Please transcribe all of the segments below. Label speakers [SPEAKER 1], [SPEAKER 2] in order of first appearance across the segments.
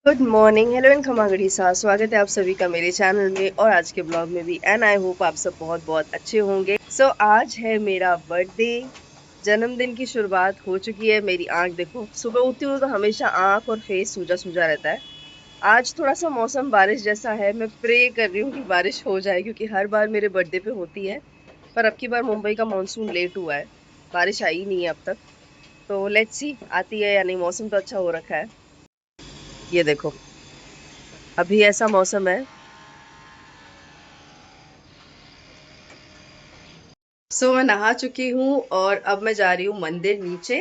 [SPEAKER 1] Good morning, hello and खमागड़ी सा स्वागत है आप सभी का मेरे चैनल में और आज के ब्लॉग में भी। एंड आई होप आप सब बहुत बहुत अच्छे होंगे। आज है मेरा बर्थडे। जन्मदिन की शुरुआत हो चुकी है। मेरी आंख देखो, सुबह उठती हूँ तो हमेशा आंख और फेस सूजा सूजा रहता है। आज थोड़ा सा मौसम बारिश जैसा है। मैं प्रे कर रही हूँ कि बारिश हो जाए क्योंकि हर बार मेरे बर्थडे पे होती है। पर अब की बार मुंबई का मानसून लेट हुआ है, बारिश आई नहीं है अब तक। तो लेट्स सी आती है या नहीं। मौसम तो अच्छा हो रखा है, ये देखो अभी ऐसा मौसम है। मैं नहा चुकी हूँ और अब मैं जा रही हूँ मंदिर नीचे।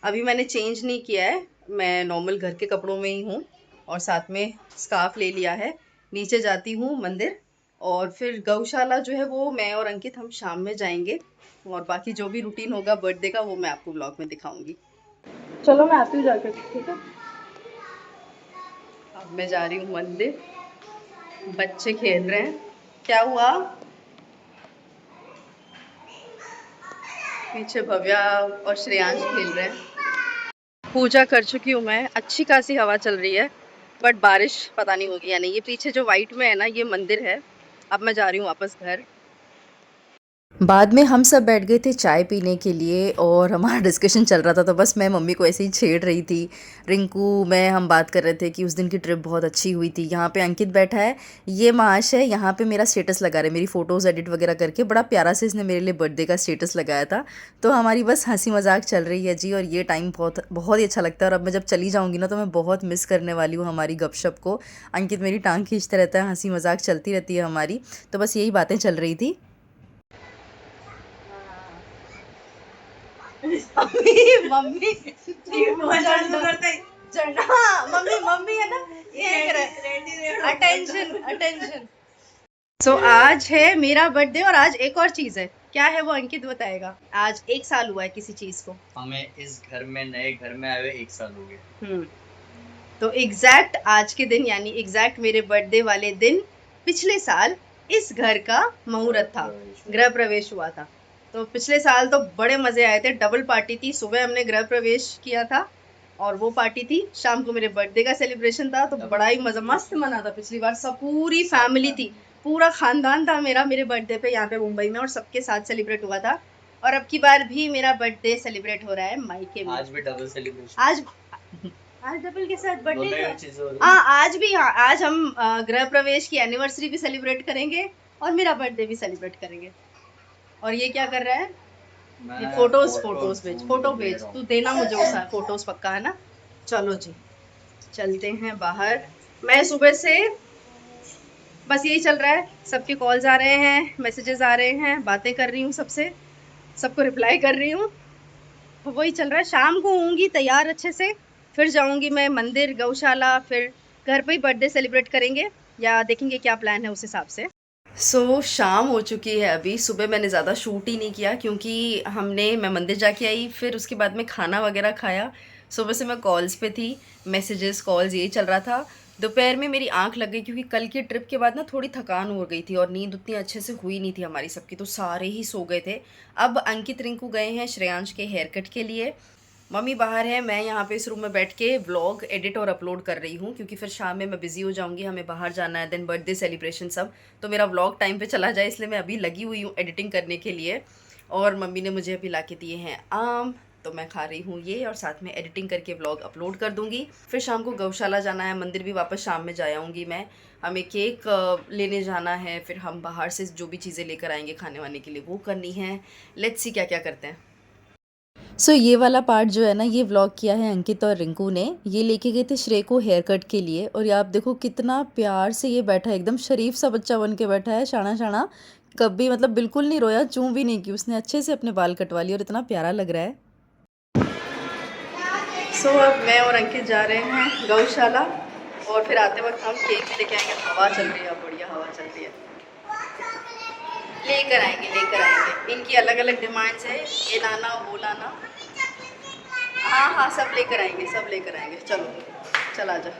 [SPEAKER 1] अभी मैंने चेंज नहीं किया है, मैं नॉर्मल घर के कपड़ों में ही हूँ और साथ में स्कार्फ ले लिया है। नीचे जाती हूँ मंदिर और फिर गौशाला जो है वो मैं और अंकित हम शाम में जाएंगे। और बाकी जो भी रूटीन होगा बर्थडे का वो मैं आपको ब्लॉग में दिखाऊंगी। चलो मैं आती हूँ जाकर, ठीक है। अब मैं जा रही हूँ मंदिर। बच्चे खेल रहे हैं। क्या हुआ? पीछे भव्या और श्रेयांश खेल रहे हैं। पूजा कर चुकी हूँ मैं, अच्छी खासी हवा चल रही है। बट बारिश पता नहीं होगी या नहीं। ये पीछे जो वाइट में है ना, ये मंदिर है। अब मैं जा रही हूँ वापस घर।
[SPEAKER 2] बाद में हम सब बैठ गए थे चाय पीने के लिए और हमारा डिस्कशन चल रहा था, तो बस मैं मम्मी को ऐसे ही छेड़ रही थी। रिंकू मैं हम बात कर रहे थे कि उस दिन की ट्रिप बहुत अच्छी हुई थी। यहाँ पे अंकित बैठा है, ये माश है, यहाँ पे मेरा स्टेटस लगा रहे, मेरी फ़ोटोज़ एडिट वगैरह करके बड़ा प्यारा से इसने मेरे लिए बर्थडे का स्टेटस लगाया था। तो हमारी बस हंसी मजाक चल रही है जी, और ये टाइम बहुत बहुत ही अच्छा लगता है। और अब मैं जब चली जाऊँगी ना तो मैं बहुत मिस करने वाली हूँ हमारी गपशप को। अंकित मेरी टांग खींचता रहता है, हंसी मजाक चलती रहती है हमारी। तो बस यही बातें चल रही थी।
[SPEAKER 1] मम्मी मम्मी मम्मी मम्मी है ना, ये अटेंशन अटेंशन। आज है मेरा बर्थडे और आज एक और चीज है। क्या है वो अंकित बताएगा। आज 1 साल हुआ है किसी चीज को।
[SPEAKER 3] हमें इस घर में, नए घर में आए हुए 1 साल हो गए।
[SPEAKER 1] तो एग्जैक्ट आज के दिन यानी एग्जैक्ट मेरे बर्थडे वाले दिन पिछले साल इस घर का मुहूर्त था, गृह प्रवेश हुआ था। तो पिछले साल तो बड़े मजे आए थे। डबल पार्टी थी, सुबह हमने गृह प्रवेश किया था और वो पार्टी थी शाम को मेरे बर्थडे का सेलिब्रेशन था। तो बड़ा ही मजा मस्त मना था पिछली बार। सब पूरी फैमिली थी, पूरा खानदान था मेरा मेरे बर्थडे पे यहाँ पे मुंबई में, और सबके साथ सेलिब्रेट हुआ था। और अब की बार भी मेरा बर्थडे सेलिब्रेट हो रहा है मायके में।
[SPEAKER 3] आज भी डबल सेलिब्रेशन।
[SPEAKER 1] आज डबल के साथ बर्थडे। हाँ आज भी, हाँ आज हम गृह प्रवेश की एनिवर्सरी भी सेलिब्रेट करेंगे और मेरा बर्थडे भी सेलिब्रेट करेंगे। और ये क्या कर रहा है? ये फोटोज भेज, फोटो भेज तू, देना मुझे वो फोटोज पक्का, है ना। चलो जी, चलते हैं बाहर। मैं सुबह से बस यही चल रहा है। सबके कॉल्स आ रहे हैं, मैसेजेस आ रहे हैं, बातें कर रही हूँ सबसे, सबको रिप्लाई कर रही हूँ। वही चल रहा है। शाम को होंगी तैयार अच्छे से, फिर जाऊंगी मैं मंदिर गौशाला, फिर घर पे ही बर्थडे सेलिब्रेट करेंगे या देखेंगे क्या प्लान है उस हिसाब से। शाम हो चुकी है अभी। सुबह मैंने ज़्यादा शूट ही नहीं किया क्योंकि मैं मंदिर जाके आई, फिर उसके बाद में खाना वगैरह खाया। सुबह से मैं कॉल्स पे थी, मैसेजेस कॉल्स यही चल रहा था। दोपहर में मेरी आंख लग गई क्योंकि कल की ट्रिप के बाद ना थोड़ी थकान हो गई थी और नींद उतनी अच्छे से हुई नहीं थी हमारी सबकी, तो सारे ही सो गए थे। अब अंकित रिंकू गए हैं श्रेयांश के हेयर कट के लिए। मम्मी बाहर है, मैं यहाँ पे इस रूम में बैठ के व्लॉग एडिट और अपलोड कर रही हूँ क्योंकि फिर शाम में मैं बिज़ी हो जाऊँगी, हमें बाहर जाना है, देन बर्थडे सेलिब्रेशन सब। तो मेरा व्लॉग टाइम पे चला जाए इसलिए मैं अभी लगी हुई हूँ एडिटिंग करने के लिए। और मम्मी ने मुझे अभी ला के दिए हैं आम, तो मैं खा रही हूँ ये और साथ में एडिटिंग करके व्लॉग अपलोड कर दूँगी। फिर शाम को गौशाला जाना है, मंदिर भी वापस शाम में जा आऊँगी मैं। हमें केक लेने जाना है, फिर हम बाहर से जो भी चीज़ें लेकर आएंगे खाने वाने के लिए वो करनी है। लेट्स सी क्या क्या करते हैं।
[SPEAKER 2] ये वाला पार्ट जो है ना, ये व्लॉग किया है अंकित और रिंकू ने। ये लेके गए थे श्रेय को हेयर कट के लिए, और ये आप देखो कितना प्यार से ये बैठा है, एकदम शरीफ सा बच्चा बन के बैठा है, शाना शाना। कभी मतलब बिल्कुल नहीं रोया, चूं भी नहीं की उसने, अच्छे से अपने बाल कटवा लिए और इतना प्यारा लग रहा है।
[SPEAKER 1] अब मैं और अंकित जा रहे हैं गौशाला और फिर आते वक्त हम केक भी लेके आएंगे। हवा चल रही है, बढ़िया हवा चल रही है। लेकर आएंगे लेकर आएंगे। इनकी अलग अलग डिमांड्स है, ये लाना वो लाना। हाँ हाँ सब लेकर आएंगे, सब लेकर आएंगे। चलो चला जा।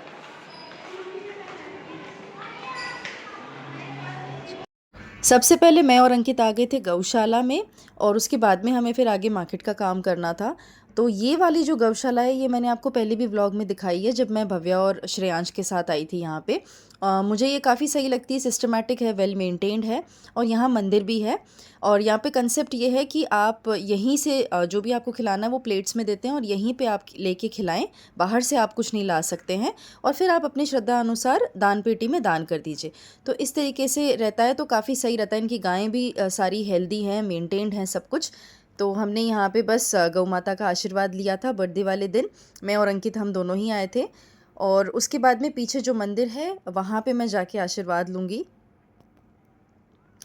[SPEAKER 2] सबसे पहले मैं और अंकित आ गए थे गौशाला में, और उसके बाद में हमें फिर आगे मार्केट का काम करना था। तो ये वाली जो गौशाला है ये मैंने आपको पहले भी व्लॉग में दिखाई है जब मैं भव्या और श्रेयांश के साथ आई थी यहाँ पे। मुझे ये काफ़ी सही लगती है, सिस्टमेटिक है, वेल मेंटेन्ड है और यहाँ मंदिर भी है। और यहाँ पे कंसेप्ट ये है कि आप यहीं से जो भी आपको खिलाना है वो प्लेट्स में देते हैं और यहीं पे आप लेके खिलाएं, बाहर से आप कुछ नहीं ला सकते हैं और फिर आप अपनी श्रद्धा अनुसार दान पेटी में दान कर दीजिए। तो इस तरीके से रहता है, तो काफ़ी सही रहता है। इनकी गायें भी सारी हेल्दी हैं, मेंटेन्ड हैं सब कुछ। तो हमने यहाँ पे बस गौ माता का आशीर्वाद लिया था बर्थडे वाले दिन। मैं और अंकित हम दोनों ही आए थे और उसके बाद में पीछे जो मंदिर है वहाँ पे मैं जाके आशीर्वाद लूँगी।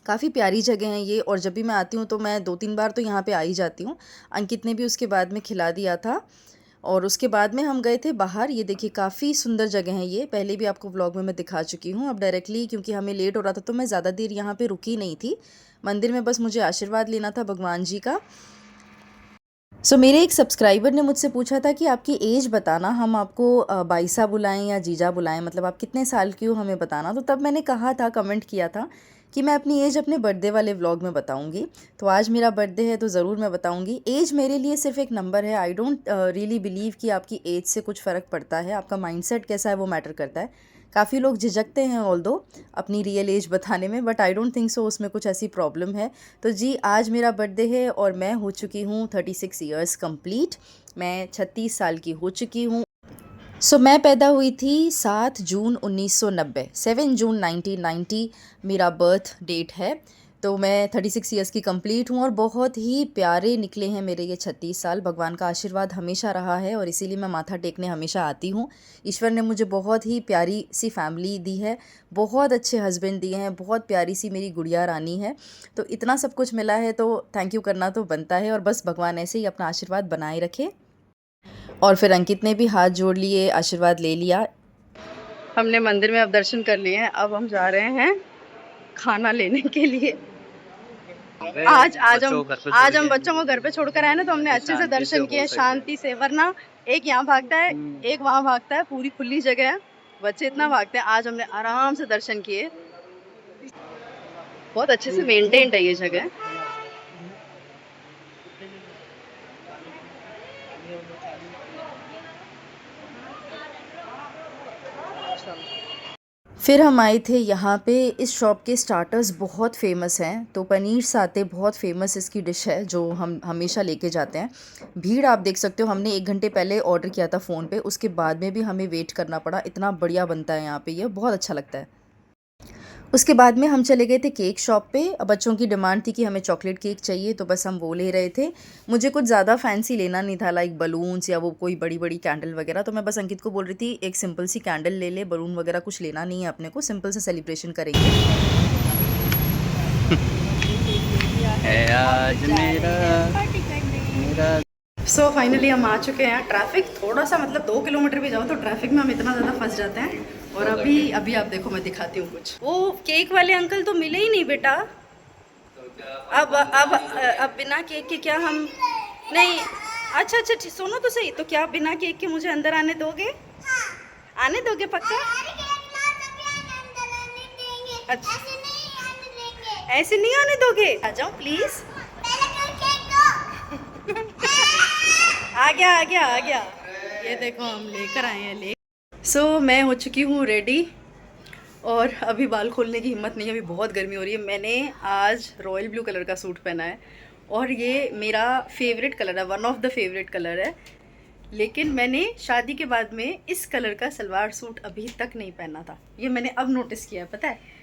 [SPEAKER 2] काफ़ी प्यारी जगह है ये और जब भी मैं आती हूँ तो मैं 2-3 बार तो यहाँ पे आ ही जाती हूँ। अंकित ने भी उसके बाद में खिला दिया था और उसके बाद में हम गए थे बाहर। ये देखिए काफ़ी सुंदर जगह है ये, पहले भी आपको व्लॉग में मैं दिखा चुकी हूँ। अब डायरेक्टली क्योंकि हमें लेट हो रहा था तो मैं ज़्यादा देर यहाँ पे रुकी नहीं थी। मंदिर में बस मुझे आशीर्वाद लेना था भगवान जी का। मेरे एक सब्सक्राइबर ने मुझसे पूछा था कि आपकी एज बताना, हम आपको बाईसा बुलाएं या जीजा बुलाएं, मतलब आप कितने साल की हो हमें बताना। तो तब मैंने कहा था, कमेंट किया था कि मैं अपनी एज अपने बर्थडे वाले व्लॉग में बताऊंगी। तो आज मेरा बर्थडे है तो ज़रूर मैं बताऊंगी। एज मेरे लिए सिर्फ एक नंबर है। आई डोंट रियली बिलीव कि आपकी एज से कुछ फ़र्क पड़ता है। आपका माइंडसेट कैसा है वो मैटर करता है। काफ़ी लोग झिझकते हैं ऑल्दो अपनी रियल एज बताने में, but I don't think so उसमें कुछ ऐसी प्रॉब्लम है। तो जी आज मेरा बर्थडे है और मैं हो चुकी हूँ 36 ईयर्स कंप्लीट। मैं 36 साल की हो चुकी हूँ। मैं पैदा हुई थी 7 जून 1990, 7 जून 1990 मेरा बर्थ डेट है। तो मैं 36 ईयर्स की कंप्लीट हूँ और बहुत ही प्यारे निकले हैं मेरे ये 36 साल। भगवान का आशीर्वाद हमेशा रहा है और इसीलिए मैं माथा टेकने हमेशा आती हूँ। ईश्वर ने मुझे बहुत ही प्यारी सी फैमिली दी है, बहुत अच्छे हस्बैंड दिए हैं, बहुत प्यारी सी मेरी गुड़िया रानी है। तो इतना सब कुछ मिला है तो थैंक यू करना तो बनता है और बस भगवान ऐसे ही अपना आशीर्वाद बनाए रखे। और फिर अंकित ने भी हाथ जोड़ लिए, आशीर्वाद ले लिया।
[SPEAKER 1] हमने मंदिर में अब दर्शन कर लिए हैं, अब हम जा रहे हैं खाना लेने के लिए। आज हम बच्चों को घर पे छोड़कर आए ना, तो हमने अच्छे से दर्शन किए शांति से। वरना एक यहाँ भागता है, एक वहाँ भागता है, पूरी खुली जगह है, बच्चे इतना भागते हैं। आज हमने आराम से दर्शन किए, बहुत अच्छे से मेंटेन्ड है ये जगह।
[SPEAKER 2] फिर हम आए थे यहाँ पे। इस शॉप के स्टार्टर्स बहुत फेमस हैं। तो पनीर साते बहुत फेमस इसकी डिश है जो हम हमेशा लेके जाते हैं। भीड़ आप देख सकते हो, हमने 1 घंटे पहले ऑर्डर किया था फ़ोन पे, उसके बाद में भी हमें वेट करना पड़ा। इतना बढ़िया बनता है यहाँ पे, ये बहुत अच्छा लगता है। उसके बाद में हम चले गए थे केक शॉप पे। बच्चों की डिमांड थी कि हमें चॉकलेट केक चाहिए, तो बस हम वो ले रहे थे। मुझे कुछ ज़्यादा फैंसी लेना नहीं था, लाइक बलून्स या वो कोई बड़ी बड़ी कैंडल वगैरह। तो मैं बस अंकित को बोल रही थी एक सिंपल सी कैंडल ले ले, बलून वगैरह कुछ लेना नहीं है अपने को, सिंपल से सेलिब्रेशन करेंगे।
[SPEAKER 3] आज मेरा
[SPEAKER 1] सो फाइनली हम आ चुके हैं। ट्रैफिक थोड़ा सा, मतलब 2 किलोमीटर भी जाओ तो ट्रैफिक में हम इतना ज़्यादा फंस जाते हैं। और अभी आप देखो, मैं दिखाती हूँ कुछ। वो केक वाले अंकल तो मिले ही नहीं बेटा। अब बिना केक के क्या हम नहीं। अच्छा सुनो तो सही, तो क्या बिना केक के मुझे अंदर आने दोगे? आने दोगे पक्का? अच्छा ऐसे नहीं आने दोगे? आ जाओ प्लीज। आ गया। ये देखो हम लेकर आए हैं मैं हो चुकी हूँ रेडी और अभी बाल खोलने की हिम्मत नहीं है, अभी बहुत गर्मी हो रही है। मैंने आज रॉयल ब्लू कलर का सूट पहना है और ये मेरा फेवरेट कलर है, one of the favourite colour है। लेकिन मैंने शादी के बाद में इस कलर का सलवार सूट अभी तक नहीं पहना था। ये मैंने अब नोटिस किया है, पता है।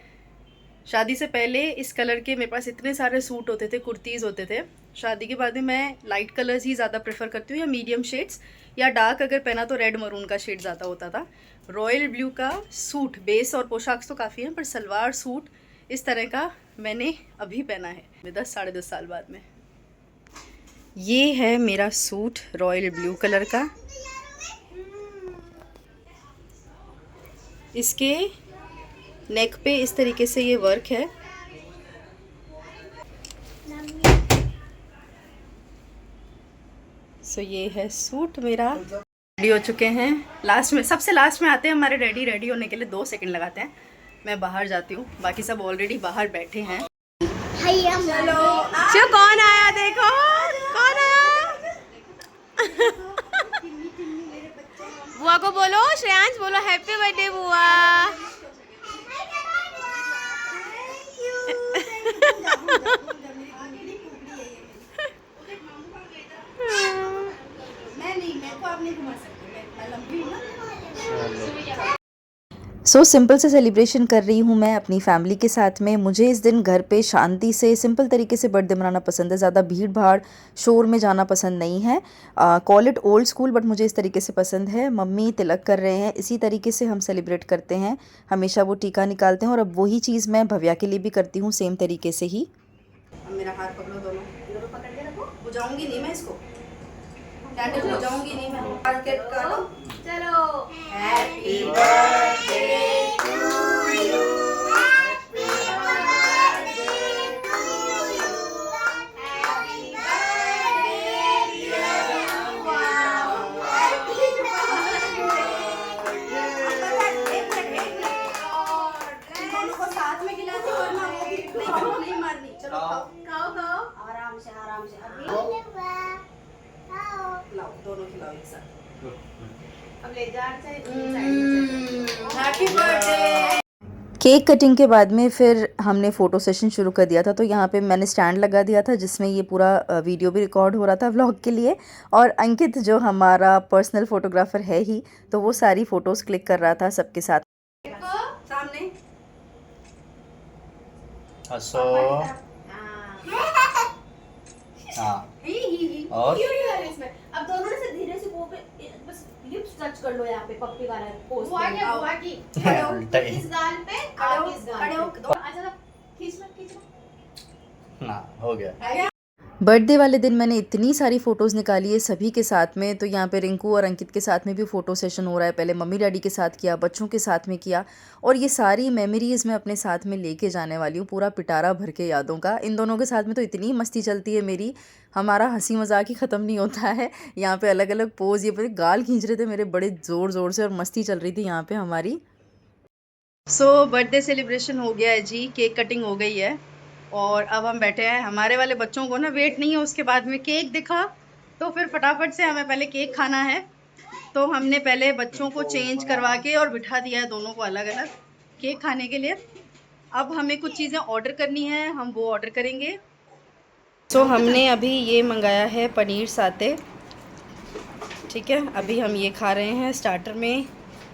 [SPEAKER 1] शादी से पहले इस कलर के मेरे पास इतने सारे सूट होते थे, कुर्तीज़ होते थे। शादी के बाद में मैं लाइट कलर्स ही ज़्यादा प्रेफर करती हूँ, या मीडियम शेड्स, या डार्क अगर पहना तो रेड मरून का शेड ज़्यादा होता था। रॉयल ब्लू का सूट, बेस और पोशाक तो काफ़ी हैं, पर सलवार सूट इस तरह का मैंने अभी पहना है 10 साढ़े 10 साल बाद में। ये है मेरा सूट रॉयल ब्लू कलर का। इसके नेक पे इस तरीके से ये वर्क है। ये है सूट मेरा। रेडी हो चुके हैं, लास्ट में, सबसे लास्ट में आते हैं हमारे डैडी। रेडी होने के लिए 2 सेकंड लगाते हैं। मैं बाहर जाती हूँ, बाकी सब ऑलरेडी बाहर बैठे हैं। चलो कौन आया, देखो कौन आया।
[SPEAKER 4] बुआ को बोलो, श्रेयांश बोलो हैप्पी बर्थडे बुआ।
[SPEAKER 2] सो सिंपल से सेलिब्रेशन कर रही हूँ मैं अपनी फैमिली के साथ में। मुझे इस दिन घर पे शांति से सिंपल तरीके से बर्थडे मनाना पसंद है। ज़्यादा भीड़ भाड़ शोर में जाना पसंद नहीं है। Call it old school, but मुझे इस तरीके से पसंद है। मम्मी तिलक कर रहे हैं, इसी तरीके से हम सेलिब्रेट करते हैं। हमेशा वो टीका निकालते हैं और अब वही चीज़ मैं भव्या के लिए भी करती हूँ सेम तरीके से ही।
[SPEAKER 1] अब मेरा हाथ पकड़ो, दोनों पकड़ के रखो। बुझाऊंगी नहीं मैं इसको, कैंडल बुझाऊंगी नहीं मैं। केक काटो,
[SPEAKER 4] चलो।
[SPEAKER 1] Happy birthday to you, happy birthday to you, happy birthday dear बुआ, हैप्पी बर्थडे। दोनों को साथ में खिलाते हो ना, वो भी नहीं मारनी। चलो खाओ खाओ खाओ, आराम से आराम से। अभी खिलाओ, दोनों खिलाओ एक साथ। अब ले जा हैप्पी बर्थडे।
[SPEAKER 2] केक कटिंग के बाद में फिर हमने फ़ोटो सेशन शुरू कर दिया था। तो यहाँ पे मैंने स्टैंड लगा दिया था जिसमें ये पूरा वीडियो भी रिकॉर्ड हो रहा था व्लॉग के लिए। और अंकित जो हमारा पर्सनल फ़ोटोग्राफ़र है ही, तो वो सारी फ़ोटोज़ क्लिक कर रहा था सबके साथ।
[SPEAKER 1] सामने
[SPEAKER 3] हंसो। हाँ और
[SPEAKER 4] इसमें अब दोनों ने से धीरे से वो पे बस लिप्स टच कर लो, यहाँ पे पप्पी वाला पोज
[SPEAKER 3] उल्टा ही।
[SPEAKER 4] इस गाल पे आप इस गाल पे। अच्छा खींच लो।
[SPEAKER 3] हाँ हो गया।
[SPEAKER 2] बर्थडे वाले दिन मैंने इतनी सारी फ़ोटोज़ निकाली है सभी के साथ में। तो यहाँ पे रिंकू और अंकित के साथ में भी फ़ोटो सेशन हो रहा है। पहले मम्मी डैडी के साथ किया, बच्चों के साथ में किया, और ये सारी मेमोरीज़ मैं अपने साथ में लेके जाने वाली हूँ, पूरा पिटारा भर के यादों का। इन दोनों के साथ में तो इतनी मस्ती चलती है मेरी, हमारा हंसी मजाक ही ख़त्म नहीं होता है। यहाँ पे अलग अलग पोज, ये पता गाल खींच रहे थे मेरे बड़े ज़ोर ज़ोर से, और मस्ती चल रही थी यहाँ पे हमारी।
[SPEAKER 1] सो बर्थडे सेलिब्रेशन हो गया है जी, केक कटिंग हो गई है और अब हम बैठे हैं। हमारे वाले बच्चों को ना वेट नहीं है उसके बाद में केक दिखा, तो फिर फटाफट से हमें पहले केक खाना है। तो हमने पहले बच्चों को चेंज करवा के और बिठा दिया है दोनों को अलग अलग केक खाने के लिए। अब हमें कुछ चीज़ें ऑर्डर करनी है, हम वो ऑर्डर करेंगे। सो हमने अभी ये मंगाया है पनीर साते, ठीक है। अभी हम ये खा रहे हैं स्टार्टर में,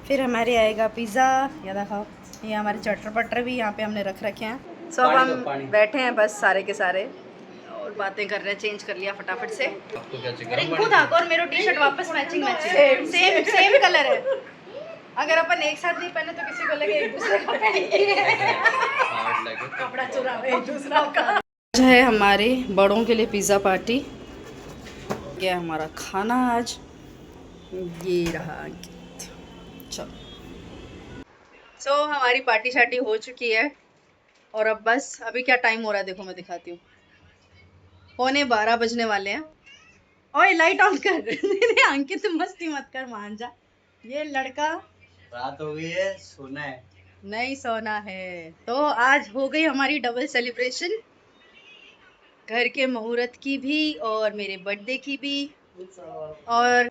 [SPEAKER 1] फिर हमारे आएगा पिज़्ज़ा। या दिखाओ, ये हमारे चटर पटर भी यहाँ पे हमने रख रखे हैं। सो अब हम बैठे हैं बस सारे के सारे और बातें कर रहे हैं। चेंज कर लिया फटाफट से। रिंकू ठाकुर और मेरा टी शर्ट वापस मैचिंग सेम कलर है। अगर अपन एक साथ नहीं पहने तो किसी को लगे एक दूसरे का कपड़ा चुरा एक दूसरा का। है हमारे बड़ों के लिए पिज़्ज़ा पार्टी, ये हमारा खाना आज ये रहा। चलो सो हमारी पार्टी शार्टी हो चुकी है और अब बस अभी क्या टाइम हो रहा है देखो, मैं दिखाती हूँ। 11:15 बजने वाले हैं। ओए लाइट ऑन कर। नहीं अंकित मस्ती मत कर, मान जा। ये लड़का,
[SPEAKER 3] रात हो गई है, सोना है।
[SPEAKER 1] नहीं सोना है। तो आज हो गई हमारी डबल सेलिब्रेशन, घर के मुहूर्त की भी और मेरे बर्थडे की भी। और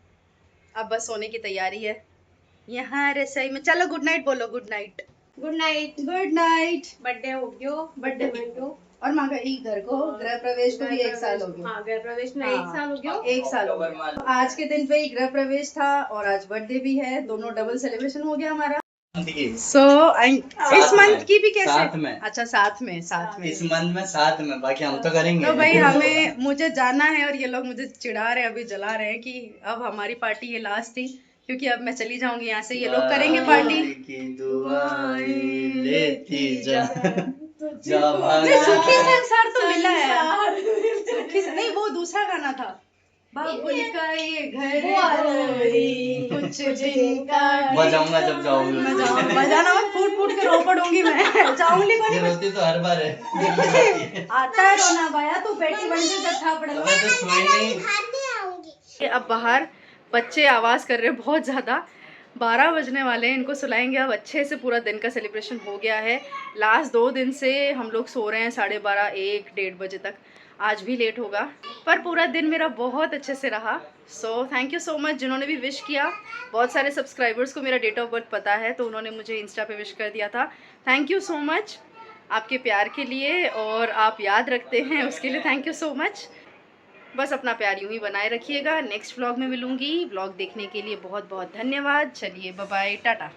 [SPEAKER 1] अब बस सोने की तैयारी है यहाँ रसोई में। चलो गुड नाइट बोलो, good night.
[SPEAKER 4] Good night.
[SPEAKER 1] Good night.
[SPEAKER 4] Birthday हो गयो,
[SPEAKER 1] बर्थडे और मांगा ई घर को गृह प्रवेश को भी 1 साल हो गया।
[SPEAKER 4] हाँ गृह प्रवेश में 1 साल हो गया।
[SPEAKER 1] 1 साल हो गया। आज के दिन पे ही गृह प्रवेश था और आज बर्थडे भी है, दोनों डबल सेलिब्रेशन हो गया हमारा। सो इस मंथ की भी कैसे?
[SPEAKER 3] साथ में।
[SPEAKER 1] अच्छा साथ में
[SPEAKER 3] इस मंथ में साथ में, बाकी हम तो करेंगे।
[SPEAKER 1] तो भाई मुझे जाना है और ये लोग मुझे चिढ़ा रहे हैं, अभी जला रहे हैं कि अब हमारी पार्टी ये लास्ट थी, क्योंकि अब मैं चली जाऊंगी यहाँ से, ये लोग करेंगे पार्टी। सुखी संसार तो मिला है, सुखी नहीं वो दूसरा गाना था। बाबुल का ये घर कुछ दिन का।
[SPEAKER 3] बजाऊंगा जब जाऊंगी।
[SPEAKER 1] बजाना मत, फूट फूट के रो पड़ूंगी मैं। जाऊंगी
[SPEAKER 3] ये रोती तो हर बार है।
[SPEAKER 1] आता है रोना भाया, तू बेटी बन के जब था पड़ा।
[SPEAKER 3] मैं तो सोई नहीं।
[SPEAKER 1] अब बाहर बच्चे आवाज कर रहे हैं बहुत ज्यादा। 12 बजने वाले हैं, इनको सुलाएंगे। अब अच्छे से पूरा दिन का सेलिब्रेशन हो गया है। लास्ट 2 दिन से हम लोग सो रहे हैं 12:30, 1, 1:30 बजे तक। आज भी लेट होगा, पर पूरा दिन मेरा बहुत अच्छे से रहा। So thank you so much जिन्होंने भी विश किया। बहुत सारे सब्सक्राइबर्स को मेरा डेट ऑफ बर्थ पता है, तो उन्होंने मुझे इंस्टा पे विश कर दिया था। थैंक यू सो मच आपके प्यार के लिए, और आप याद रखते हैं उसके लिए थैंक यू सो मच। बस अपना प्यार यूं ही बनाए रखिएगा। नेक्स्ट व्लॉग में मिलूँगी। व्लॉग देखने के लिए बहुत बहुत धन्यवाद। चलिए बाय बाय, टाटा।